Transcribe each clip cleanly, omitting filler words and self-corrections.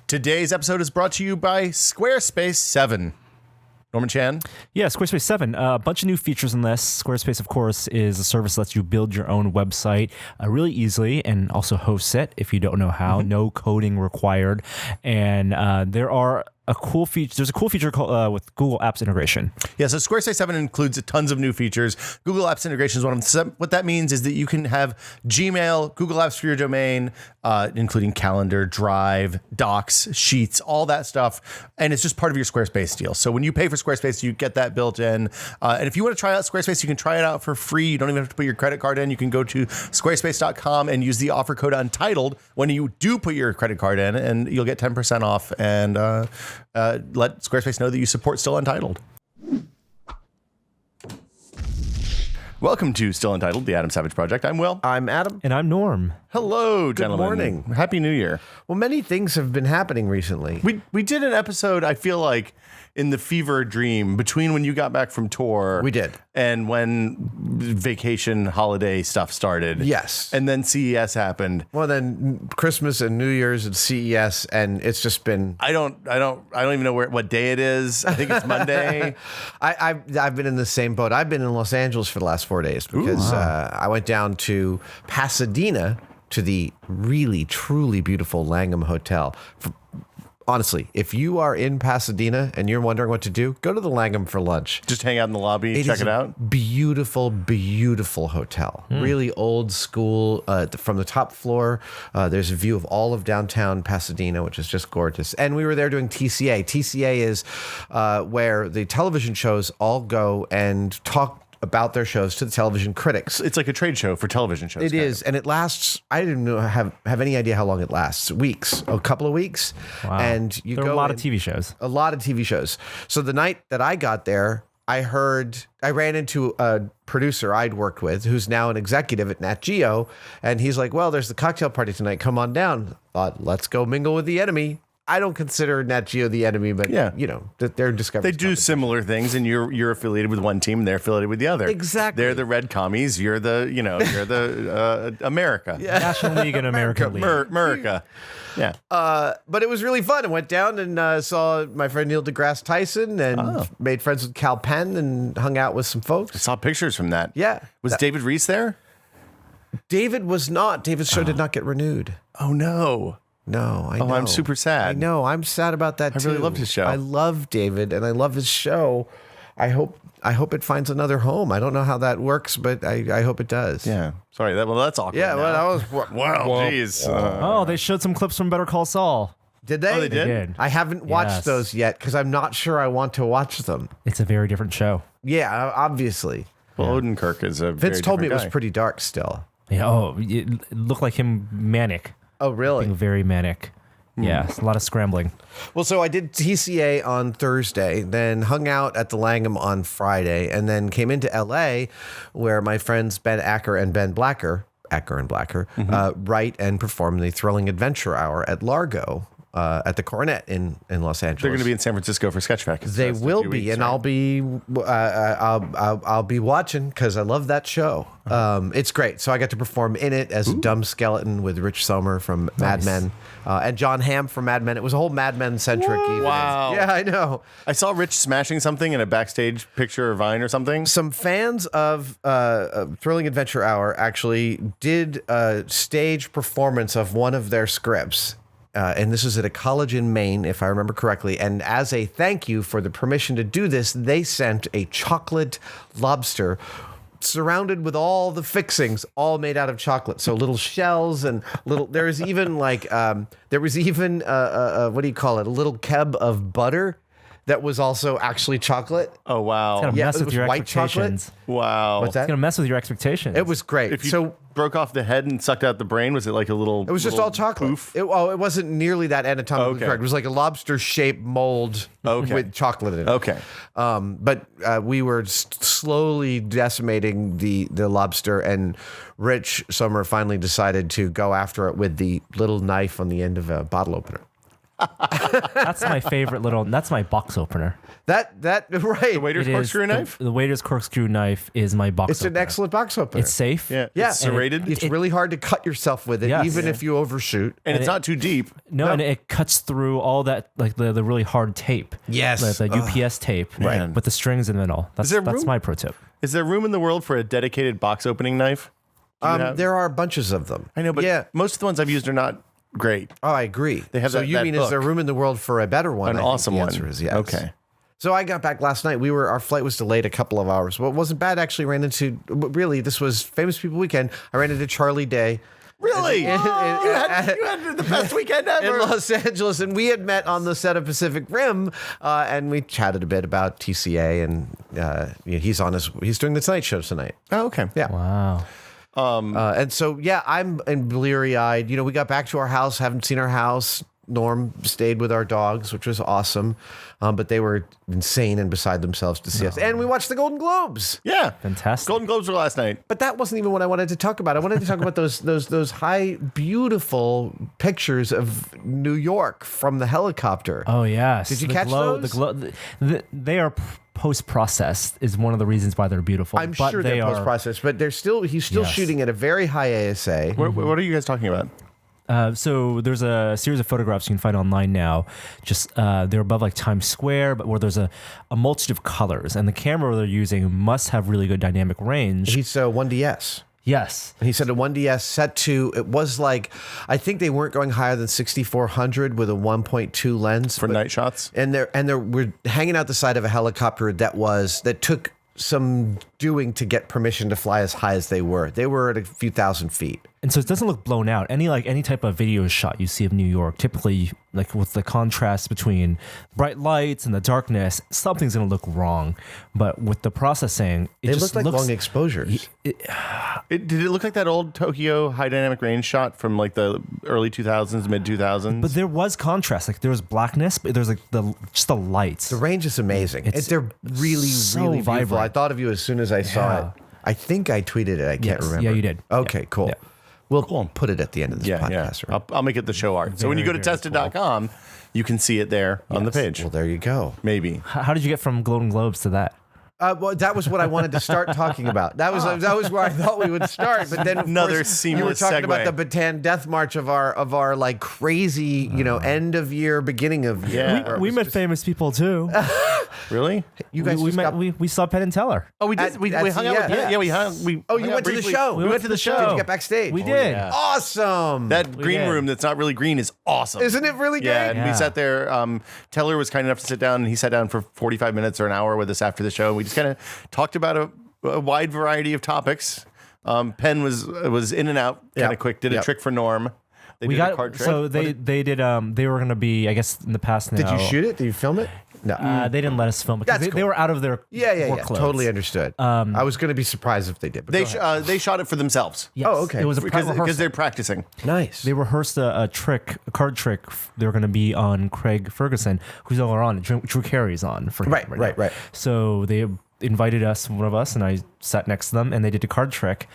Today's episode is brought to you by Squarespace 7. Norman Chan? Yeah, Squarespace 7. A bunch of new features in this. Squarespace, of course, is a service that lets you build your own website really easily and also host it if you don't know how. No coding required. And there are a cool feature. There's a cool feature called with Google Apps integration. Yeah, so Squarespace 7 includes tons of new features. Google Apps integration is one of them. What that means is that you can have Gmail, Google Apps for your domain, including Calendar, Drive, Docs, Sheets, all that stuff. And it's just part of your Squarespace deal. So when you pay for Squarespace, you get that built in. And if you want to try out Squarespace, you can try it out for free. You don't even have to put your credit card in. You can go to squarespace.com and use the offer code Untitled when you do put your credit card in, and you'll get 10% off. And let Squarespace know that you support Still Untitled. Welcome to Still Untitled, the Adam Savage Project. I'm Will. I'm Adam. And I'm Norm. Hello, gentlemen. Good morning. Happy New Year. Well, many things have been happening recently. We did an episode, I feel like, in the fever dream between when you got back from tour. We did. And when vacation holiday stuff started. Yes. And then CES happened. Well, then Christmas and New Year's and CES, and it's just been. I don't even know what day it is. I think it's Monday. I've been in the same boat. I've been in Los Angeles for the last 4 days because I went down to Pasadena to the really, truly beautiful Langham Hotel. Honestly, if you are in Pasadena and you're wondering what to do, go to the Langham for lunch. Just hang out in the lobby, check it out. Beautiful, beautiful hotel. Really old school. From the top floor, there's a view of all of downtown Pasadena, which is just gorgeous. And we were there doing TCA. TCA is where the television shows all go and talk about their shows to the television critics. It's like a trade show for television shows. It is, and it lasts. I didn't have any idea how long it lasts. Weeks, a couple of weeks, Wow. and there are a lot of TV shows. A lot of TV shows. So the night that I got there, I ran into a producer I'd worked with, who's now an executive at Nat Geo, and he's like, "Well, there's the cocktail party tonight. Come on down." Thought, let's go mingle with the enemy. I don't consider Nat Geo the enemy, but they're Discovery. They do similar things, and you're affiliated with one team, and they're affiliated with the other. Exactly. They're the red commies. You're the America. Yeah. National League and American League. America. Yeah. But it was really fun. I went down and saw my friend Neil deGrasse Tyson and made friends with Cal Penn and hung out with some I folks. saw pictures from that. Yeah. Was David Reese there? David was not. David's show did not get renewed. Oh, no. No, I know. Oh, I'm super sad. I know. I'm sad about that too. I really loved his show. I love David and I love his show. I hope it finds another home. I don't know how that works, but I hope it does. Yeah. Sorry. That's awkward. Yeah. now. Well, that was Wow. Jeez. Oh, they showed some clips from Better Call Saul. Did they? Oh, they did? They did. I haven't watched Yes. those yet because I'm not sure I want to watch them. It's a very different show. Yeah, obviously. Well, Odenkirk is a Vince told me it was guy. pretty dark still. Yeah, it looked like him manic. Oh, really? Being very manic. Yeah, it's a lot of scrambling. Well, so I did TCA on Thursday, then hung out at the Langham on Friday, and then came into LA where my friends Ben Acker and Ben Blacker, write and perform the Thrilling Adventure Hour at Largo at the Coronet in Los Angeles. They're going to be in San Francisco for Sketchfest. They will be, and I'll be watching because I love that show. It's great. So I got to perform in it as a dumb skeleton with Rich Sommer from Mad Men and John Hamm from Mad Men. It was a whole Mad Men centric evening. Wow. Yeah, I know. I saw Rich smashing something in a backstage picture or Vine or something. Some fans of Thrilling Adventure Hour actually did a stage performance of one of their scripts. And this is at a college in Maine, if I remember correctly. And as a thank you for the permission to do this, they sent a chocolate lobster surrounded with all the fixings, all made out of chocolate. So little shells and little. There was even what do you call it? A little keb of butter that was also actually chocolate. Oh, wow. It's going to mess it with was your white expectations. Wow. What's that? It's going to mess with your expectations. It was great. If you So broke off the head and sucked out the brain, was it like a little? it was just all chocolate. Poof? It wasn't nearly that anatomically Okay. correct. It was like a lobster-shaped mold with chocolate in it. Okay. But we were slowly decimating the lobster, and Rich Sommer finally decided to go after it with the little knife on the end of a bottle opener. That's my favorite little. That's my box opener. That right. The waiter's It is corkscrew knife? The waiter's corkscrew knife is my box. It's opener. an excellent box opener. It's safe. Yeah. Yeah. It's serrated. It's really hard to cut yourself with it, Yes. even if you overshoot. and it's not too deep. No, and it cuts through all that, like the really hard tape. Yes. The UPS tape, Man. with the strings in the middle. That's there that's room? my pro tip. Is there room in the world for a dedicated box opening knife? There are bunches of them. I know, but yeah. most of the ones I've used are not great. Oh, I agree. They have so that- you that mean is there hook. room in the world for a better one? An I think awesome the one. answer is yes. Okay. So I got back last night. Our flight was delayed a couple of hours. Well, it wasn't bad. Actually, ran into really. This was Famous People Weekend. I ran into Charlie Day. Really? In- you had the best weekend ever. in Los Angeles, and we had met on the set of Pacific Rim, and we chatted a bit about TCA, and he's doing the Tonight Show tonight. Oh, okay. Yeah. Wow. And so, yeah, I'm bleary-eyed. We got back to our house, haven't seen our house. Norm stayed with our dogs, which was awesome. But they were insane and beside themselves to see us. And we watched the Golden Globes. Yeah. Fantastic. Golden Globes were last night. But that wasn't even what I wanted to talk about. I wanted to talk about those high, beautiful pictures of New York from the helicopter. Oh yes. Did you The catch glow, those? The glow. They are post-processed. Is one of the reasons why they're beautiful. I'm but sure they they're are. post-processed, but he's still Yes. shooting at a very high ASA. What are you guys talking about? So there's a series of photographs you can find online now. Just they're above like Times Square, but where there's a multitude of colors, and the camera they're using must have really good dynamic range. He's a 1DS. Yes. He said a 1DS set to, it was like, I think they weren't going higher than 6400 with a 1.2 lens. For night shots? And we're hanging out the side of a helicopter that took some doing to get permission to fly as high as they were. They were at a few thousand feet. And so it doesn't look blown out. Any type of video shot you see of New York, typically like with the contrast between bright lights and the darkness, something's going to look wrong. But with the processing, it They just look like looks long exposures. Did it look like that old Tokyo high dynamic range shot from like the early 2000s, mid 2000s? But there was contrast. Like there was blackness, but there's like just the lights. The range is amazing. They're really, so really beautiful. vibrant. I thought of you as soon as I saw Yeah. it. I think I tweeted it. I can't Yes. remember. Yeah, you did. Okay, Yeah. cool. Yeah. We'll put it at the end of this yeah. podcast. Right? I'll make it the show art. So when you go to Very, very tested.com, you can see it there on the page. Well, there you go. Maybe. How did you get from Golden Globes to that? Well, that was what I wanted to start talking about. That was where I thought we would start. But then of Another course, you were seamless talking segue. about the Bataan Death March of our like crazy, end of year, beginning of year. Yeah. where it We was met just- famous people too. Really? You guys we just met. got- We saw Penn and Teller. Oh, we did. At- we at hung out. With, CES. yeah, we hung. We Oh, hung you out went to the briefly. show. We went to the show. Did you get backstage? We did. yeah. Awesome. That green did. room that's not really green is awesome. Isn't it really great? Yeah, and we Yeah. sat there. Teller was kind enough to sit down, and he sat down for 45 minutes or an hour with us after the show. We just kind of talked about a wide variety of topics. Penn was in and out kind of Yep. quick. Did a Yep. trick for Norm. They We did a got card trick. so they did they were going to be, I guess, in the past now. Did you shoot it? Did you film it? No. They didn't let us film it because That's they cool. were out of their Yeah. work clothes. Totally understood. I was going to be surprised if they did. But they go ahead. they shot it for themselves Yes. Oh, okay. It was a because rehearsal. they're practicing. nice. They rehearsed a card trick. They were going to be on Craig Ferguson, who's no longer on. Drew Carey's on for him Right, now. right. So they invited one of us, and I sat next to them, and they did a card trick,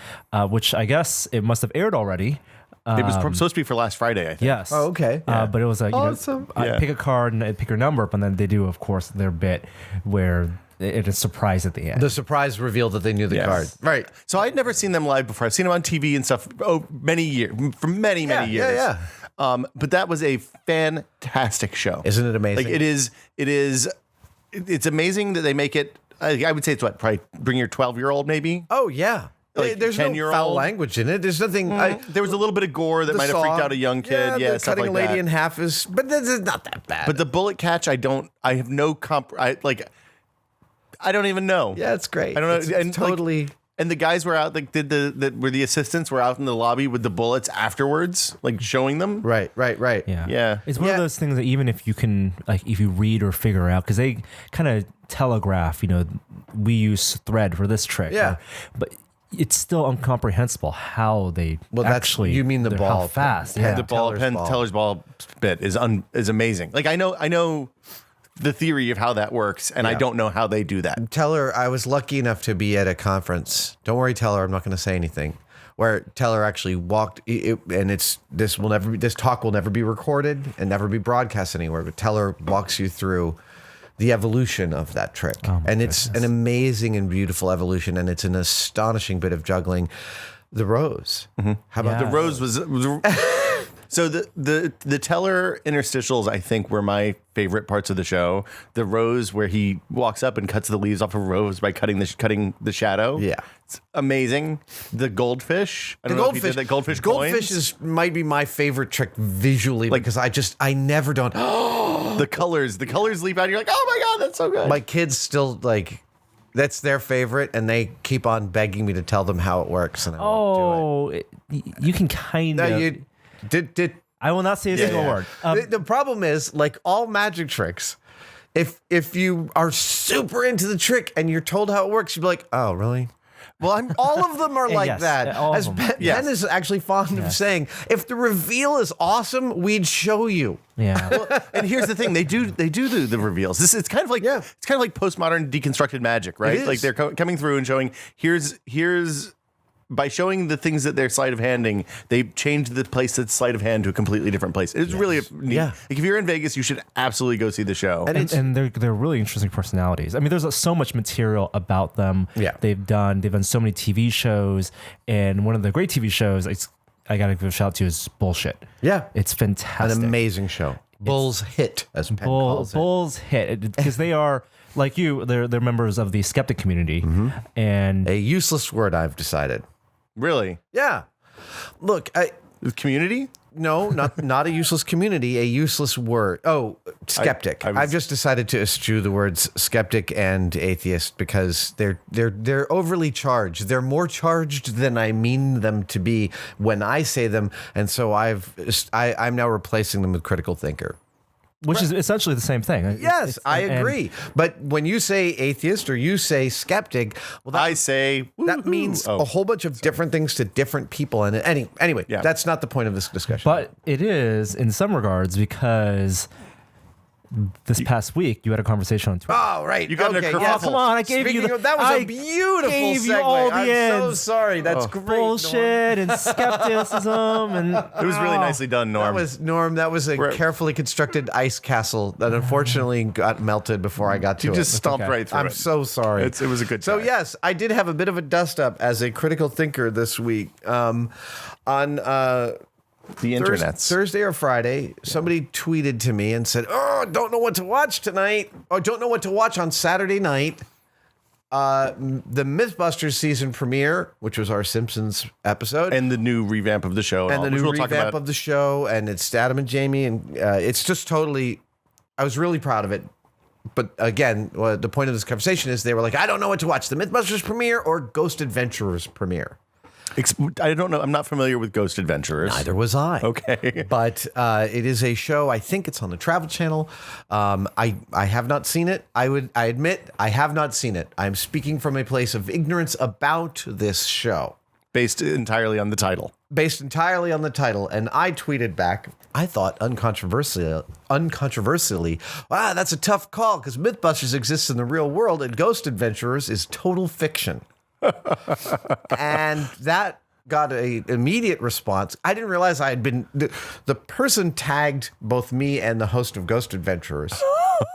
which I guess it must have aired already. It was supposed to be for last Friday, I think. Yes. Oh, okay. But it was like, Awesome. Yeah. pick a card and I pick your number up, and then they do, of course, their bit where it is surprise at the end. The surprise reveal that they knew the Yes. card. Right. So I'd never seen them live before. I've seen them on TV and stuff. Many years, for many years. Yeah. But that was a fantastic show. Isn't it amazing? Like it's amazing that they make it. I would say it's what, probably bring your 12-year-old maybe. Oh, yeah. Like There's no 10-year-old? foul language in it. There's nothing. There was a little bit of gore that the might have freaked song, out a young kid. Yeah, the stuff cutting like a lady that. in half is, but this is not that bad. But the bullet catch, I have no I don't even know. yeah, it's great. I don't know. It's And, like, totally. And the guys were out, like, were the assistants were out in the lobby with the bullets afterwards, like showing them. Right. Yeah. Yeah. It's one Yeah. of those things that even if you can, like, if you read or figure out, because they kind of telegraph, we use thread for this trick. Yeah. But it's still incomprehensible how they actually. you mean the how ball, fast. Penn- Yeah. The ball, Teller's ball. Teller's ball bit is amazing. Like I know the theory of how that works, and I don't know how they do that. Teller, I was lucky enough to be at a conference. Don't worry, Teller, I'm not going to say anything. where Teller actually walked, and this talk will never be recorded and never be broadcast anywhere. But Teller walks you through the evolution of that trick, and it's an amazing and beautiful evolution, and it's an astonishing bit of juggling. The rose. How about The rose was so the Teller interstitials, I think, were my favorite parts of the show. The rose where he walks up and cuts the leaves off of a rose by cutting the shadow. Yeah. It's amazing. The goldfish. I don't know if you did that. Goldfish coins. might be my favorite trick visually, because I never don't. The colors leap out. You're like, oh my God, that's so good. My kids still that's their favorite, and they keep on begging me to tell them how it works, and I won't do it. You can kind of. No, you did. I will not say a single word. The problem is, like all magic tricks, if you are super into the trick and you're told how it works, you'd be like, oh, really? Well, all of them are like yes, that. all of As them. Ben is actually fond of saying, if the reveal is awesome, we'd show you. Yeah. Well, and here's the thing: they do the reveals. It's kind of like postmodern deconstructed magic, right? It is. Like they're coming through and showing here's by showing the things that they're sleight of handing, they change the place that's sleight of hand to a completely different place. It's really neat. Yeah. Like if you're in Vegas, you should absolutely go see the show. And they're really interesting personalities. I mean, there's so much material about them. Yeah. They've done so many TV shows, and one of the great TV shows I gotta give a shout out to is Bullshit. Yeah. It's fantastic. An amazing show. Bull's Hit, as Penn calls it. Bull's Hit, because they are like you. They're members of the skeptic community, and A useless word, I've decided. Really, Yeah. Look, community. no, not a useless community, a useless word. Oh, skeptic. I've just decided to eschew the words skeptic and atheist because they're overly charged. They're more charged than I mean them to be when I say them, and so I'm now replacing them with critical thinker. which is essentially the same thing. Yes, I agree. But when you say atheist or you say skeptic, well, I say that means a whole bunch of different things to different people. And anyway, that's not the point of this discussion. But it is in some regards because this past week you had a conversation on Twitter. Oh, right. You got a kerfuffle. yes. Come on, I gave Speaking you of, that was a beautiful gave segue. you all the I'm so ends. sorry. That's great. Bullshit and skepticism and it was really nicely done, Norm. That was a carefully constructed ice castle that unfortunately got melted before I got to you it. just stomped right through I'm it. so sorry. It was a good So time. yes, I did have a bit of a dust up as a critical thinker this week. On The internets. Thursday or Friday, somebody tweeted to me and said, "Oh, don't know what to watch tonight, or don't know what to watch on Saturday night." The Mythbusters season premiere, which was our Simpsons episode, And the new revamp of the show. and the which new we'll talk revamp about. of the show, and it's Adam and Jamie, and it's just totally. I was really proud of it. But again, the point of this conversation is they were like, "I don't know what to watch: the Mythbusters premiere or Ghost Adventurers premiere." I don't know. I'm not familiar with Ghost Adventurers. Neither was I. Okay. But it is a show. I think it's on the Travel Channel. I have not seen it. I admit I have not seen it. I'm speaking from a place of ignorance about this show. Based entirely on the title. Based entirely on the title. And I tweeted back, I thought uncontroversially, wow, that's a tough call because Mythbusters exists in the real world and Ghost Adventurers is total fiction. And that got an immediate response. I didn't realize I had been the person tagged both me and the host of Ghost Adventurers.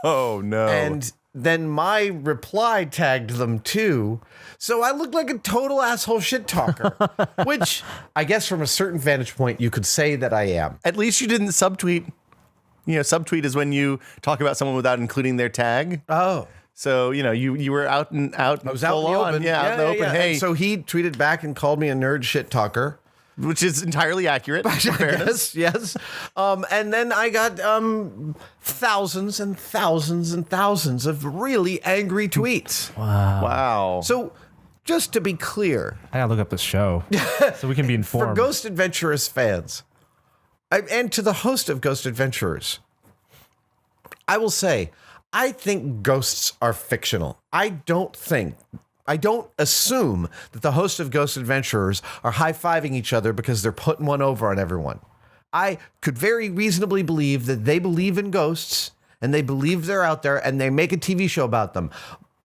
Oh no. And then my reply tagged them too. So I looked like a total asshole shit talker, which I guess from a certain vantage point you could say that I am. At least you didn't subtweet. You know, subtweet is when you talk about someone without including their tag. Oh. So, you know, you were out and out. I was out in the open. Yeah, out in the open. Yeah. Hey, And so he tweeted back and called me a nerd shit talker. which is entirely accurate. In fairness. Yes. And then I got thousands and thousands and thousands of really angry tweets. Wow. So just to be clear, I gotta look up this show so we can be for informed. Ghost Adventurers fans, and to the host of Ghost Adventurers, I will say, I think ghosts are fictional. I don't assume that the host of Ghost Adventurers are high-fiving each other because they're putting one over on everyone. I could very reasonably believe that they believe in ghosts and they believe they're out there and they make a TV show about them.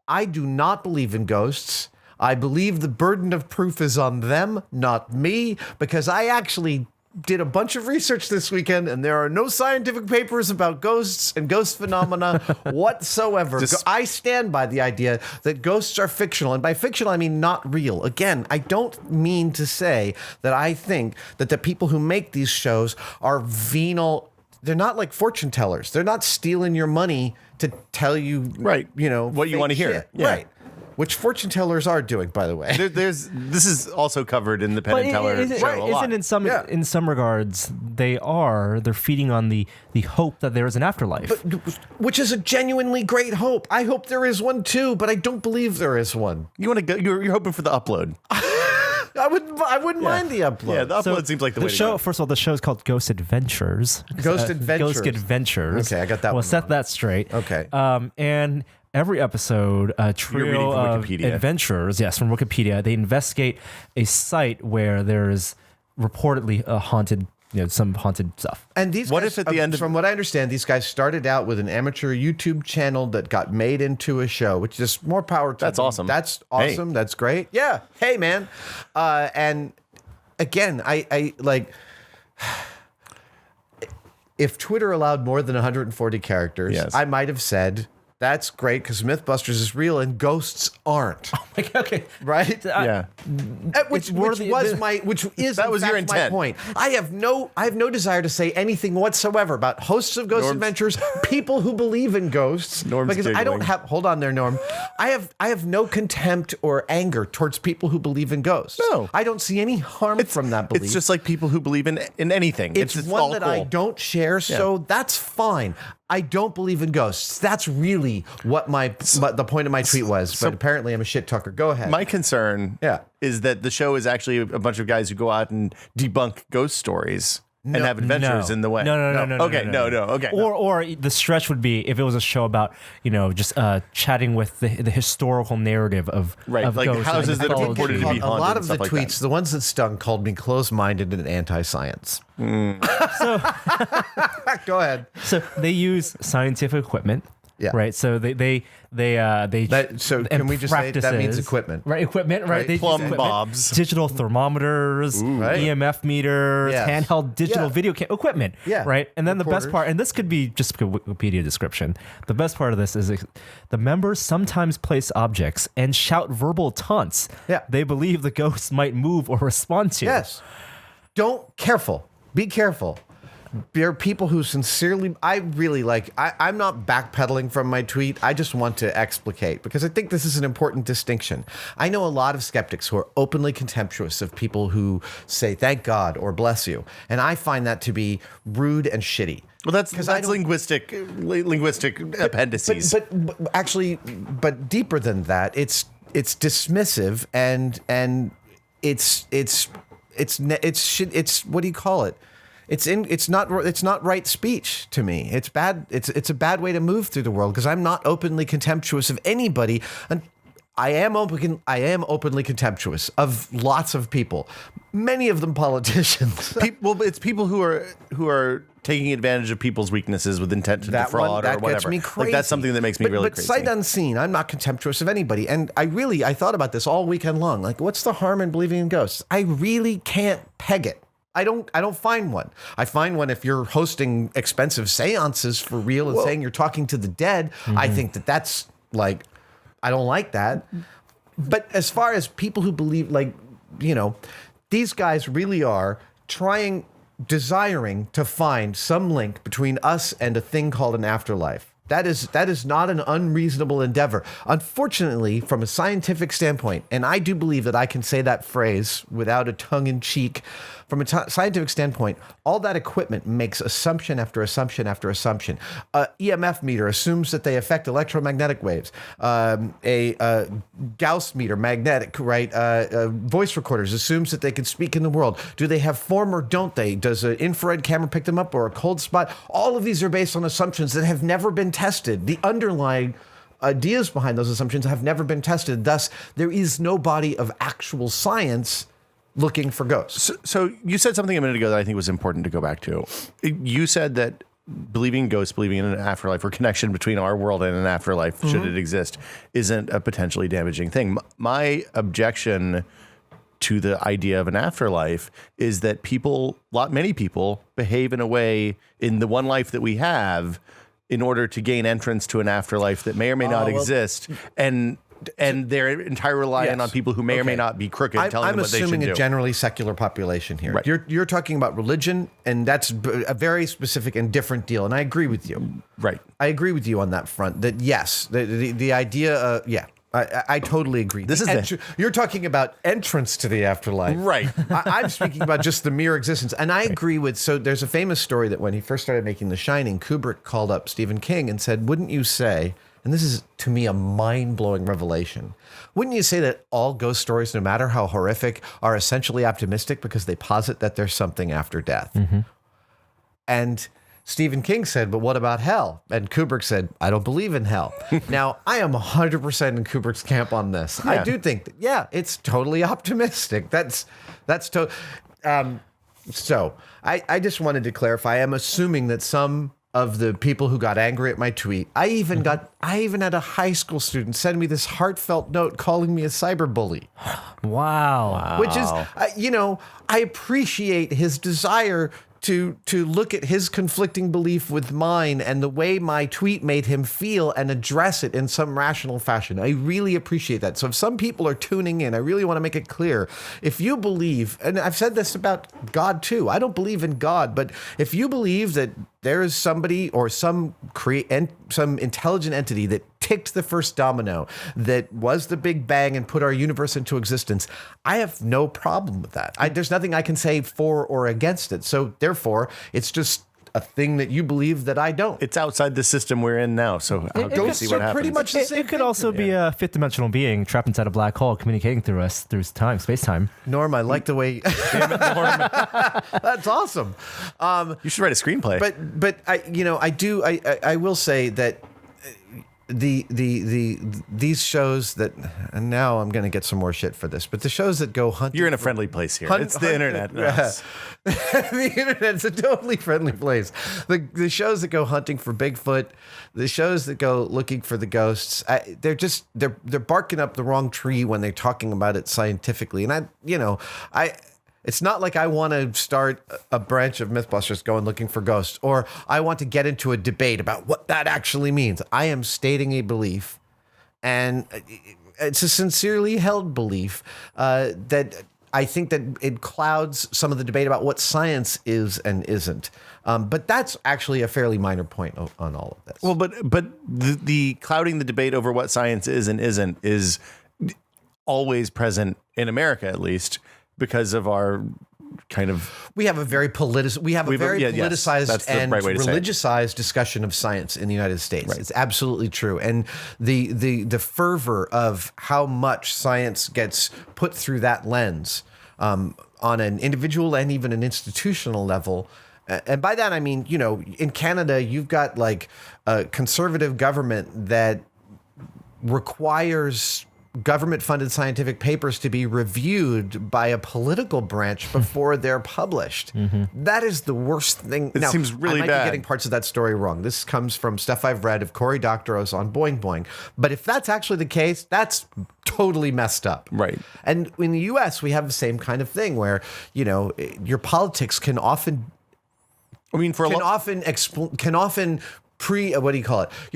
I do not believe in ghosts. I believe the burden of proof is on them, not me, because I actually did a bunch of research this weekend, and there are no scientific papers about ghosts and ghost phenomena whatsoever. I stand by the idea that ghosts are fictional, and by fictional I mean not real. Again, I don't mean to say that I think that the people who make these shows are venal. They're not like fortune tellers. They're not stealing your money to tell you, Right. What you fake want to hear. shit. Yeah. Right. Which fortune tellers are doing, by the way. This is also covered in the Penn Teller show a lot. Isn't in some regards they're feeding on the hope that there is an afterlife. Which is a genuinely great hope. I hope there is one too, but I don't believe there is one. You want to go? You're hoping for the upload. I wouldn't mind the upload. Yeah, the upload seems like the way to show. go. First of all, the show is called Ghost Adventures. Ghost Adventures. Ghost Adventures. Okay, I got that We'll one set wrong. that straight. Okay. And every episode, a reading trio from of Wikipedia. adventurers, yes, from Wikipedia, they investigate a site where there is reportedly a haunted, some haunted stuff. And these What guys, if at the end of- from what I understand, these guys started out with an amateur YouTube channel that got made into a show, which is more power to That's them. awesome. That's awesome. Hey. That's great. Yeah. Hey, man. And again, I like. If Twitter allowed more than 140 characters, Yes. I might have said that's great because Mythbusters is real and ghosts aren't. Okay. Right? Yeah. Which It's worthy- is That in was fact your my intent. point. I have no desire to say anything whatsoever about hosts of Ghost Norm's- Adventures, people who believe in ghosts. Norm's because I don't giggling. have. Hold on there, Norm. I have no contempt or anger towards people who believe in ghosts. No. I don't see any harm from that belief. It's just like people who believe in anything. It's It's one all that cool. I don't share, so that's fine. I don't believe in ghosts. That's really what the point of my tweet was. But apparently, I'm a shit talker. Go ahead. My concern is that the show is actually a bunch of guys who go out and debunk ghost stories and have adventures in the way. No. Okay, no. Okay. Or the stretch would be if it was a show about just chatting with the historical narrative of Right, of like ghosts houses and that are mythology. purported to be a haunted lot and of the stuff like tweets, that. the ones that stung, called me closed-minded and anti-science. So Go ahead. so they use scientific equipment. Yeah. Right. So they So can and we just say that means practices- equipment? Right. Equipment. Right. Right. They use Plumb equipment, bobs. digital thermometers, Right. EMF meters, Yes. handheld digital Yeah. video equipment. Yeah. Right. And then the best Recorders. part, and this could be just a Wikipedia description. The best part of this is the members sometimes place objects and shout verbal taunts. Yeah. They believe the ghosts might move or respond to. Yes. Be careful. There are people who sincerely, I'm not backpedaling from my tweet. I just want to explicate because I think this is an important distinction. I know a lot of skeptics who are openly contemptuous of people who say, thank God or bless you. And I find that to be rude and shitty. Well, that's I don't- linguistic appendices. But deeper than that, it's dismissive and it's what do you call it? It's not right speech to me. It's bad. It's a bad way to move through the world because I'm not openly contemptuous of anybody. And I am openly contemptuous of lots of people, many of them politicians. It's people who are taking advantage of people's weaknesses with intent to defraud or whatever. Gets me crazy. Like, that's something that makes me really crazy. But sight unseen, I'm not contemptuous of anybody. And I thought about this all weekend long. Like, what's the harm in believing in ghosts? I really can't peg it. I don't find one. I find one if you're hosting expensive seances for real and saying you're talking to the dead. I think that's like, I don't like that. But as far as people who believe, these guys really are desiring to find some link between us and a thing called an afterlife. That is not an unreasonable endeavor. Unfortunately, from a scientific standpoint, and I do believe that I can say that phrase without a tongue-in-cheek, from a scientific standpoint, all that equipment makes assumption after assumption after assumption. EMF meter assumes that they affect electromagnetic waves. A Gauss meter, magnetic, right? Voice recorders assumes that they can speak in the world. Do they have form or don't they? Does an infrared camera pick them up or a cold spot? All of these are based on assumptions that have never been tested. The underlying ideas behind those assumptions have never been tested. Thus, there is no body of actual science looking for ghosts. So you said something a minute ago that I think was important to go back to. You said that believing in ghosts, believing in an afterlife or connection between our world and an afterlife, should it exist, isn't a potentially damaging thing. My objection to the idea of an afterlife is that many people behave in a way in the one life that we have in order to gain entrance to an afterlife that may or may not exist, and they're entirely reliant on people who may or may not be crooked telling them what they should do. I'm assuming a generally secular population here. Right. You're talking about religion, and that's a very specific and different deal. And I agree with you. Right. I agree with you on that front. That yes, the idea. I totally agree. You're talking about entrance to the afterlife. Right. I'm speaking about just the mere existence. And I agree with, so there's a famous story that when he first started making The Shining, Kubrick called up Stephen King and said, wouldn't you say, and this is to me a mind-blowing revelation, wouldn't you say that all ghost stories, no matter how horrific, are essentially optimistic because they posit that there's something after death? Mm-hmm. And Stephen King said, but what about hell? And Kubrick said, I don't believe in hell. Now, I am 100% in Kubrick's camp on this. Yeah. I do think that, it's totally optimistic. So I just wanted to clarify. I'm assuming that some of the people who got angry at my tweet, I even had a high school student send me this heartfelt note calling me a cyberbully. Wow. Which is, I appreciate his desire to look at his conflicting belief with mine and the way my tweet made him feel and address it in some rational fashion. I really appreciate that. So if some people are tuning in, I really want to make it clear. If you believe, and I've said this about God too, I don't believe in God, but if you believe that there is somebody or some intelligent entity that ticked the first domino, that was the Big Bang and put our universe into existence, I have no problem with that. There's nothing I can say for or against it. So therefore, it's just a thing that you believe that I don't. It's outside the system we're in now, so how can we see what happens? Pretty much the same it could also be a fifth dimensional being trapped inside a black hole communicating through us through time, space-time. Norm, I like the way... Damn it, Norm. That's awesome. You should write a screenplay. But I will say that these shows that, and now I'm going to get some more shit for this, but the shows that go hunting. You're in a friendly place here. It's the internet. The internet's a totally friendly place. The shows that go hunting for Bigfoot, the shows that go looking for the ghosts, they're barking up the wrong tree when they're talking about it scientifically. And it's not like I want to start a branch of Mythbusters going looking for ghosts, or I want to get into a debate about what that actually means. I am stating a belief, and it's a sincerely held belief that I think that it clouds some of the debate about what science is and isn't. But that's actually a fairly minor point on all of this. Well, but the clouding the debate over what science is and isn't is always present in America, at least, because of our kind of... We have a very politicized and religiousized discussion of science in the United States. Right. It's absolutely true. And the fervor of how much science gets put through that lens on an individual and even an institutional level. And by that, I mean, in Canada, you've got like a conservative government that requires government-funded scientific papers to be reviewed by a political branch before they're published. Mm-hmm. That is the worst thing. It seems really bad. I might be getting parts of that story wrong. This comes from stuff I've read of Cory Doctorow on Boing Boing. But if that's actually the case, that's totally messed up. Right. And in the U.S., we have the same kind of thing where, your politics can often... Your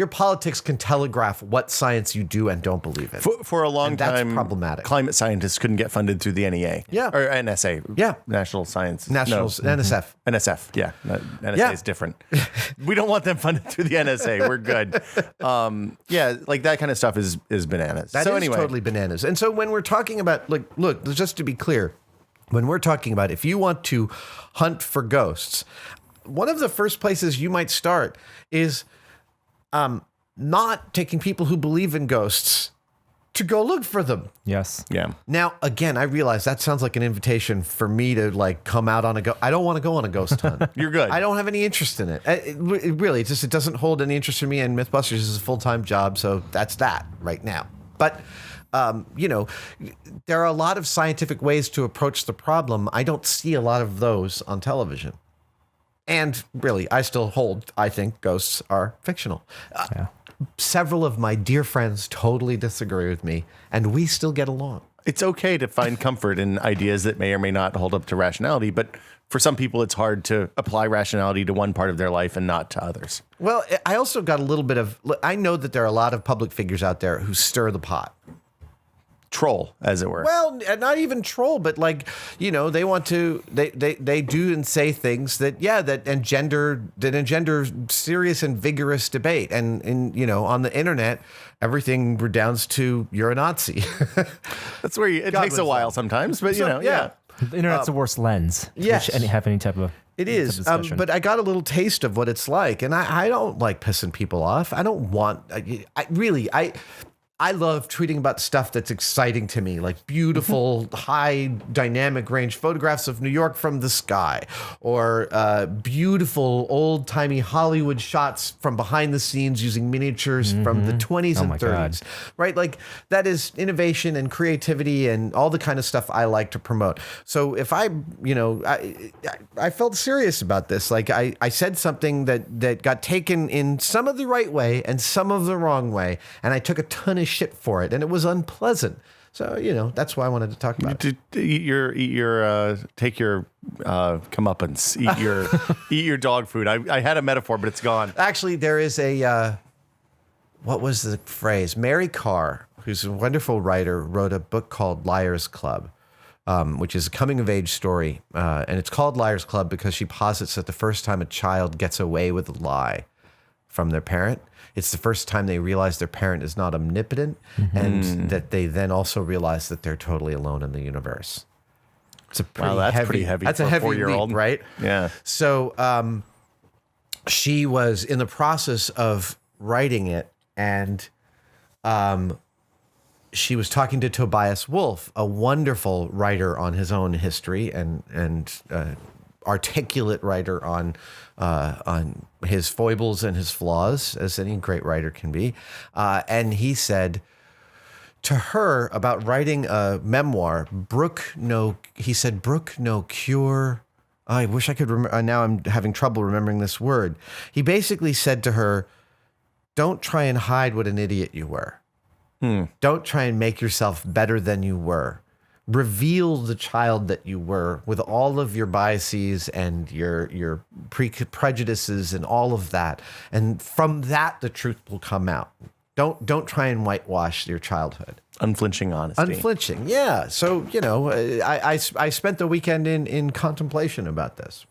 politics can telegraph what science you do and don't believe in. For a long time, that's problematic. Climate scientists couldn't get funded through the NEA. Yeah. Or NSA. Yeah. National Science. NSF. NSF, yeah. NSA is different. We don't want them funded through the NSA. We're good. Like that kind of stuff is bananas. That is totally bananas. And so when we're talking about, look, just to be clear, when we're talking about if you want to hunt for ghosts, one of the first places you might start is not taking people who believe in ghosts to go look for them. Yes. Yeah. Now, again, I realize that sounds like an invitation for me to come out on a ghost. I don't want to go on a ghost hunt. You're good. I don't have any interest in it. It doesn't hold any interest in me, and Mythbusters is a full-time job, so that's that right now. But there are a lot of scientific ways to approach the problem. I don't see a lot of those on television. And really, I think ghosts are fictional. Yeah. Several of my dear friends totally disagree with me, and we still get along. It's okay to find comfort in ideas that may or may not hold up to rationality, but for some people, it's hard to apply rationality to one part of their life and not to others. Well, I also got a little bit of, I know that there are a lot of public figures out there who stir the pot. Troll, as it were. Well, not even troll, but like, they want to, they do and say things that engender serious and vigorous debate. And on the internet, everything redounds to you're a Nazi. That's where it takes a while sometimes, but yeah. The internet's the worst lens. Yes. To have any type of. It is, but I got a little taste of what it's like, and I don't like pissing people off. I don't want, I love tweeting about stuff that's exciting to me, like beautiful, high dynamic range photographs of New York from the sky, or beautiful old timey Hollywood shots from behind the scenes using miniatures from the 20s and 30s, right? Like that is innovation and creativity and all the kind of stuff I like to promote. So if I felt serious about this, like I said something that got taken in some of the right way and some of the wrong way, and I took a ton of shit for it, and it was unpleasant. So that's why I wanted to talk about it. Take your comeuppance. Eat your dog food. I had a metaphor, but it's gone. Actually, there is a what was the phrase? Mary Carr, who's a wonderful writer, wrote a book called Liar's Club, which is a coming of age story, and it's called Liar's Club because she posits that the first time a child gets away with a lie from their parent, it's the first time they realize their parent is not omnipotent, and that they then also realize that they're totally alone in the universe. It's a pretty heavy. That's a heavy 4-year-old, leap, right? Yeah. So she was in the process of writing it, and she was talking to Tobias Wolff, a wonderful writer on his own history and articulate writer on his foibles and his flaws, as any great writer can be. And he said to her about writing a memoir, Brook no cure. I wish I could remember. Now I'm having trouble remembering this word. He basically said to her, don't try and hide what an idiot you were. Don't try and make yourself better than you were. Reveal the child that you were with all of your biases and your prejudices and all of that. And from that, the truth will come out. Don't try and whitewash your childhood. Unflinching honesty. Unflinching, yeah. So, I spent the weekend in contemplation about this.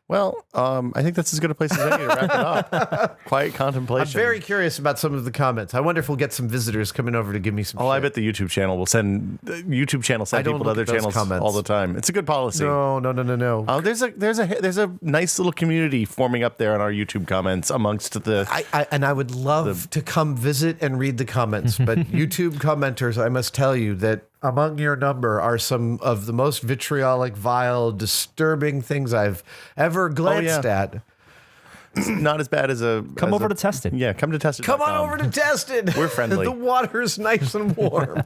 Well, I think that's as good a place as any to wrap it up. Quiet contemplation. I'm very curious about some of the comments. I wonder if we'll get some visitors coming over to give me some shit. I bet the YouTube channel will send people to other channels all the time. It's a good policy. No. There's a nice little community forming up there on our YouTube comments amongst the. I would love to come visit and read the comments, but YouTube commenters, I must tell you that among your number are some of the most vitriolic, vile, disturbing things I've ever glanced at. It's not as bad as Come over to Tested. Yeah, come to Tested. Come on over to Tested. We're friendly. The water's nice and warm.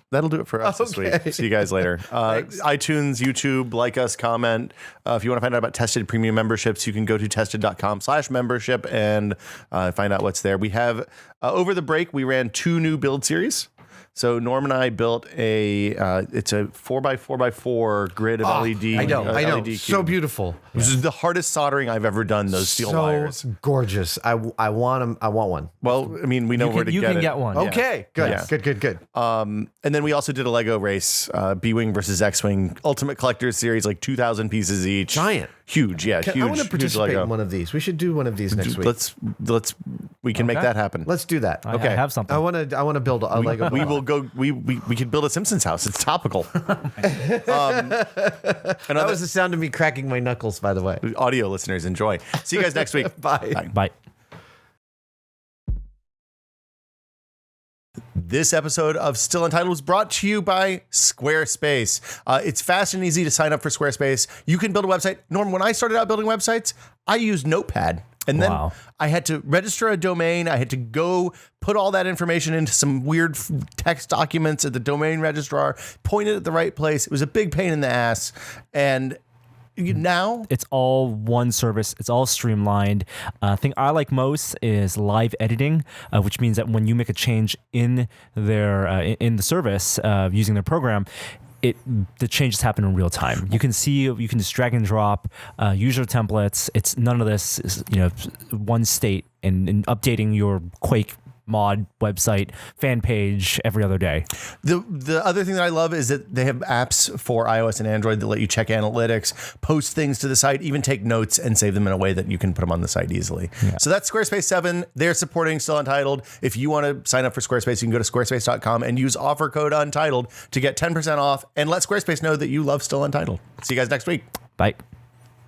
That'll do it for us this week. See you guys later. iTunes, YouTube, like us, comment. If you want to find out about Tested premium memberships, you can go to tested.com/membership and find out what's there. We have, over the break, we ran 2 new build series. So Norm and I built it's a 4x4x4 grid of LED. I know. LED cube. So beautiful. This is the hardest soldering I've ever done. Those steel wires. Gorgeous. I want them. I want one. Well, I mean, we know where to get it. You can get one. Okay. Good. Yeah. Good. And then we also did a Lego race, B-Wing versus X-Wing, Ultimate Collector's Series, like 2,000 pieces each. Giant. Huge. Yeah. Huge. I want to participate in one of these. We should do one of these next week. We can make that happen. Let's do that. I have something. I want to build a Lego. We will go. We could build a Simpsons house. It's topical. That was the sound of me cracking my knuckles, by the way. Audio listeners, enjoy. See you guys next week. Bye. Bye. This episode of Still Untitled was brought to you by Squarespace. It's fast and easy to sign up for Squarespace. You can build a website. Norm, when I started out building websites, I used Notepad. And then I had to register a domain. I had to go put all that information into some weird text documents at the domain registrar, point it at the right place. It was a big pain in the ass. And now. It's all one service. It's all streamlined. Thing I like most is live editing, which means that when you make a change in their in the service using their program, the changes happen in real time. You can see, you can just drag and drop user templates. It's none of this is, one state and updating your Quake mod website fan page every other day. The other thing that I love is that they have apps for iOS and Android that let you check analytics, post things to the site, even take notes and save them in a way that you can put them on the site easily. Yeah. So that's Squarespace 7. They're supporting Still Untitled. If you want to sign up for Squarespace, you can go to squarespace.com and use offer code Untitled to get 10% off and let Squarespace know that you love Still Untitled. See you guys next week. Bye.